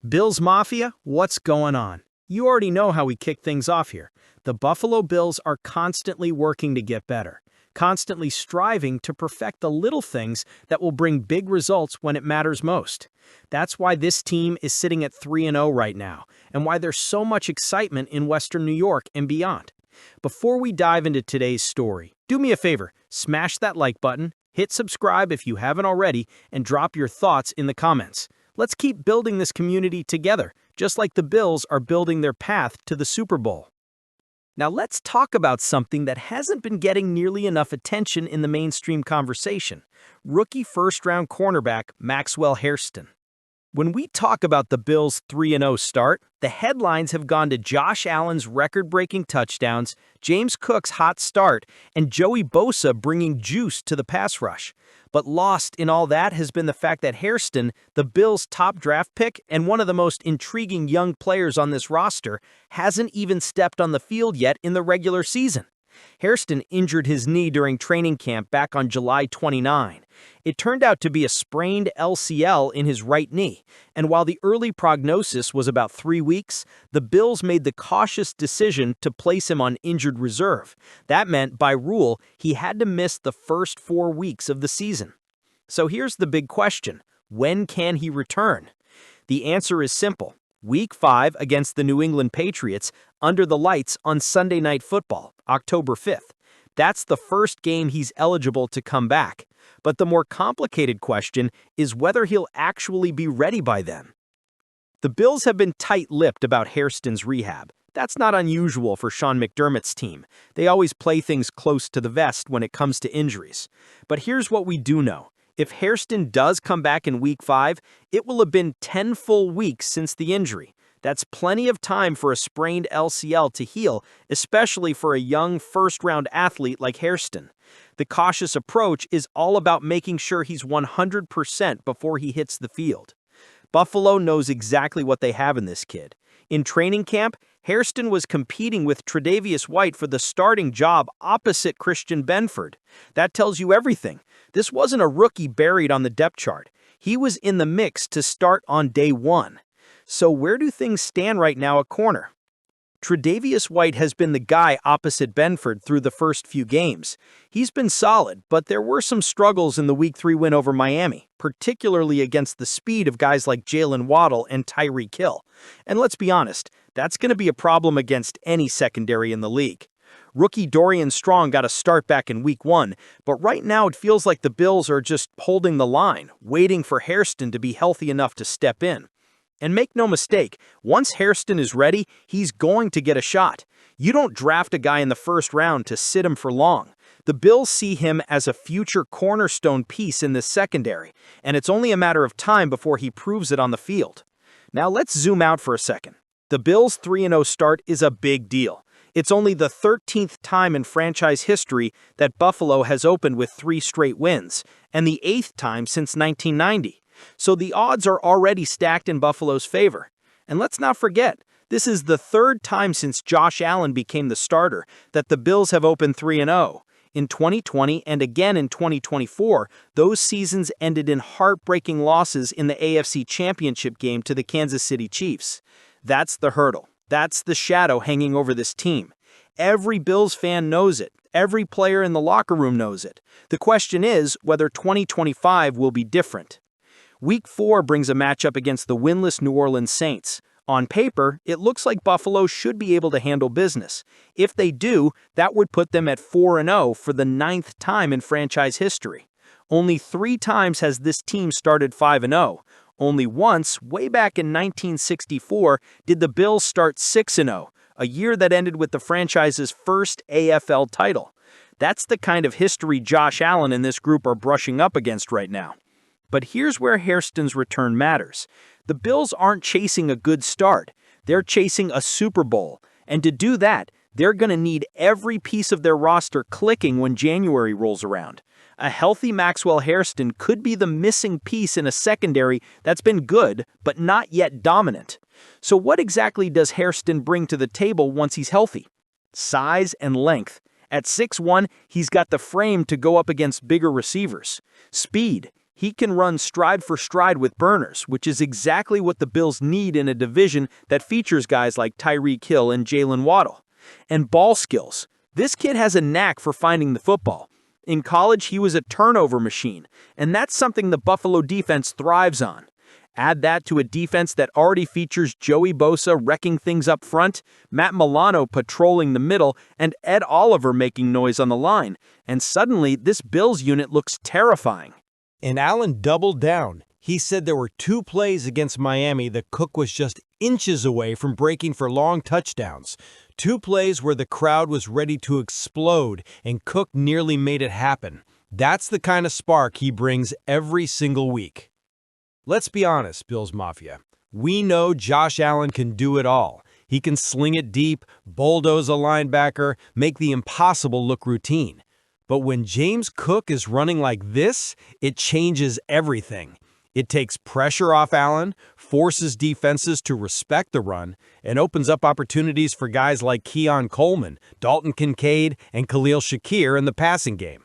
Bills Mafia, what's going on? You already know how we kick things off here. The Buffalo Bills are constantly working to get better, constantly striving to perfect the little things that will bring big results when it matters most. That's why this team is sitting at 3-0 right now, and why there's so much excitement in Western New York and beyond. Before we dive into today's story, do me a favor, smash that like button, hit subscribe if you haven't already, and drop your thoughts in the comments. Let's keep building this community together, just like the Bills are building their path to the Super Bowl. Now let's talk about something that hasn't been getting nearly enough attention in the mainstream conversation: rookie first-round cornerback Maxwell Hairston. When we talk about the Bills' 3-0 start, the headlines have gone to Josh Allen's record-breaking touchdowns, James Cook's hot start, and Joey Bosa bringing juice to the pass rush. But lost in all that has been the fact that Hairston, the Bills' top draft pick and one of the most intriguing young players on this roster, hasn't even stepped on the field yet in the regular season. Hairston injured his knee during training camp back on July 29. It turned out to be a sprained LCL in his right knee, and while the early prognosis was about 3 weeks, the Bills made the cautious decision to place him on injured reserve. That meant, by rule, he had to miss the first 4 weeks of the season. So here's the big question: when can he return? The answer is simple: Week 5 against the New England Patriots under the lights on Sunday Night Football, October 5th. That's the first game he's eligible to come back. But the more complicated question is whether he'll actually be ready by then. The Bills have been tight-lipped about Hairston's rehab. That's not unusual for Sean McDermott's team. They always play things close to the vest when it comes to injuries. But here's what we do know: if Hairston does come back in Week 5, it will have been 10 full weeks since the injury. That's plenty of time for a sprained LCL to heal, especially for a young first-round athlete like Hairston. The cautious approach is all about making sure he's 100% before he hits the field. Buffalo knows exactly what they have in this kid. In training camp, Hairston was competing with Tre'Davious White for the starting job opposite Christian Benford. That tells you everything. This wasn't a rookie buried on the depth chart. He was in the mix to start on day 1. So where do things stand right now at corner? Tre'Davious White has been the guy opposite Benford through the first few games. He's been solid, but there were some struggles in the Week 3 win over Miami, particularly against the speed of guys like Jalen Waddle and Tyreek Hill. And let's be honest, that's going to be a problem against any secondary in the league. Rookie Dorian Strong got a start back in Week 1, but right now it feels like the Bills are just holding the line, waiting for Hairston to be healthy enough to step in. And make no mistake, once Hairston is ready, he's going to get a shot. You don't draft a guy in the first round to sit him for long. The Bills see him as a future cornerstone piece in this secondary, and it's only a matter of time before he proves it on the field. Now let's zoom out for a second. The Bills' 3-0 start is a big deal. It's only the 13th time in franchise history that Buffalo has opened with 3 straight wins, and the 8th time since 1990. So the odds are already stacked in Buffalo's favor. And let's not forget, this is the 3rd time since Josh Allen became the starter that the Bills have opened 3-0. In 2020 and again in 2024, those seasons ended in heartbreaking losses in the AFC Championship game to the Kansas City Chiefs. That's the hurdle. That's the shadow hanging over this team. Every Bills fan knows it. Every player in the locker room knows it. The question is whether 2025 will be different. Week 4 brings a matchup against the winless New Orleans Saints. On paper, it looks like Buffalo should be able to handle business. If they do, that would put them at 4-0 for the 9th time in franchise history. Only 3 times has this team started 5-0. Only once, way back in 1964, did the Bills start 6-0, a year that ended with the franchise's first AFL title. That's the kind of history Josh Allen and this group are brushing up against right now. But here's where Hairston's return matters. The Bills aren't chasing a good start. They're chasing a Super Bowl. And to do that, they're going to need every piece of their roster clicking when January rolls around. A healthy Maxwell Hairston could be the missing piece in a secondary that's been good, but not yet dominant. So what exactly does Hairston bring to the table once he's healthy? Size and length. At 6'1", he's got the frame to go up against bigger receivers. Speed. He can run stride for stride with burners, which is exactly what the Bills need in a division that features guys like Tyreek Hill and Jalen Waddle. And ball skills. This kid has a knack for finding the football. In college, he was a turnover machine, and that's something the Buffalo defense thrives on. Add that to a defense that already features Joey Bosa wrecking things up front, Matt Milano patrolling the middle, and Ed Oliver making noise on the line, and suddenly this Bills unit looks terrifying. And Allen doubled down. He said there were 2 plays against Miami that Cook was just inches away from breaking for long touchdowns. 2 plays where the crowd was ready to explode, and Cook nearly made it happen. That's the kind of spark he brings every single week. Let's be honest, Bills Mafia. We know Josh Allen can do it all. He can sling it deep, bulldoze a linebacker, make the impossible look routine. But when James Cook is running like this, it changes everything. It takes pressure off Allen, forces defenses to respect the run, and opens up opportunities for guys like Keon Coleman, Dalton Kincaid, and Khalil Shakir in the passing game.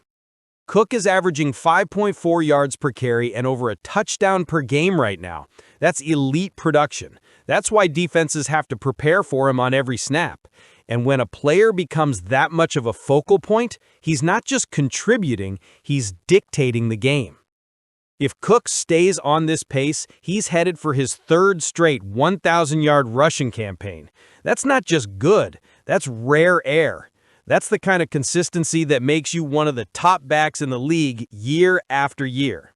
Cook is averaging 5.4 yards per carry and over a touchdown per game right now. That's elite production. That's why defenses have to prepare for him on every snap. And when a player becomes that much of a focal point, he's not just contributing, he's dictating the game. If Cook stays on this pace, he's headed for his 3rd straight 1,000-yard rushing campaign. That's not just good, that's rare air. That's the kind of consistency that makes you one of the top backs in the league year after year.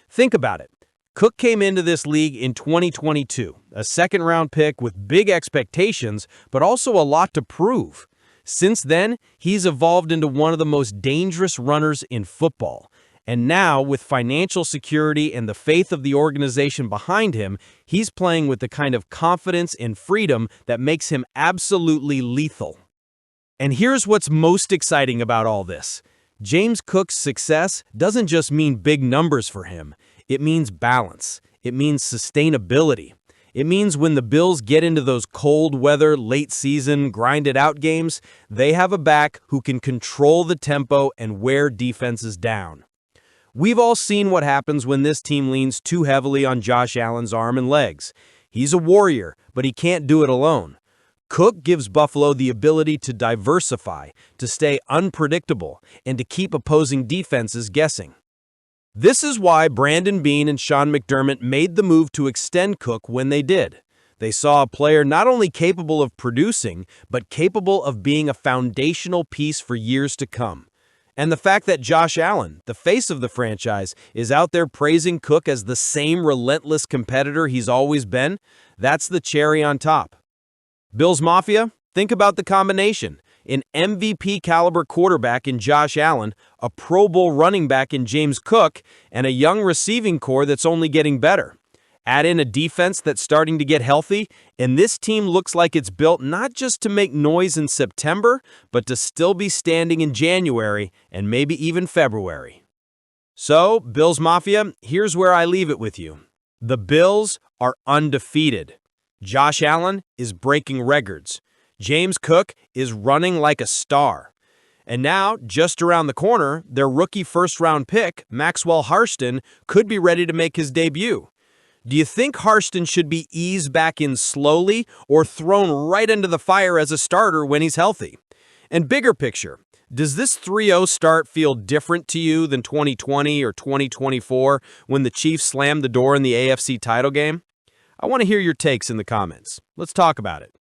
Think about it. Cook came into this league in 2022, a second-round pick with big expectations, but also a lot to prove. Since then, he's evolved into one of the most dangerous runners in football. And now, with financial security and the faith of the organization behind him, he's playing with the kind of confidence and freedom that makes him absolutely lethal. And here's what's most exciting about all this. James Cook's success doesn't just mean big numbers for him. It means balance. It means sustainability. It means when the Bills get into those cold weather, late season, grinded out games, they have a back who can control the tempo and wear defenses down. We've all seen what happens when this team leans too heavily on Josh Allen's arm and legs. He's a warrior, but he can't do it alone. Cook gives Buffalo the ability to diversify, to stay unpredictable, and to keep opposing defenses guessing. This is why Brandon Beane and Sean McDermott made the move to extend Cook when they did. They saw a player not only capable of producing, but capable of being a foundational piece for years to come. And the fact that Josh Allen, the face of the franchise, is out there praising Cook as the same relentless competitor he's always been, that's the cherry on top. Bills Mafia, think about the combination. An MVP-caliber quarterback in Josh Allen, a Pro Bowl running back in James Cook, and a young receiving core that's only getting better. Add in a defense that's starting to get healthy, and this team looks like it's built not just to make noise in September, but to still be standing in January and maybe even February. So, Bills Mafia, here's where I leave it with you. The Bills are undefeated. Josh Allen is breaking records. James Cook is running like a star. And now, just around the corner, their rookie first-round pick, Maxwell Hairston, could be ready to make his debut. Do you think Hairston should be eased back in slowly or thrown right into the fire as a starter when he's healthy? And bigger picture, does this 3-0 start feel different to you than 2020 or 2024 when the Chiefs slammed the door in the AFC title game? I want to hear your takes in the comments. Let's talk about it.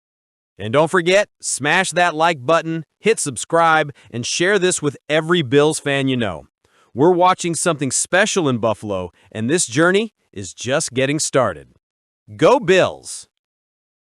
And don't forget, smash that like button, hit subscribe, and share this with every Bills fan you know. We're watching something special in Buffalo, and this journey is just getting started. Go Bills!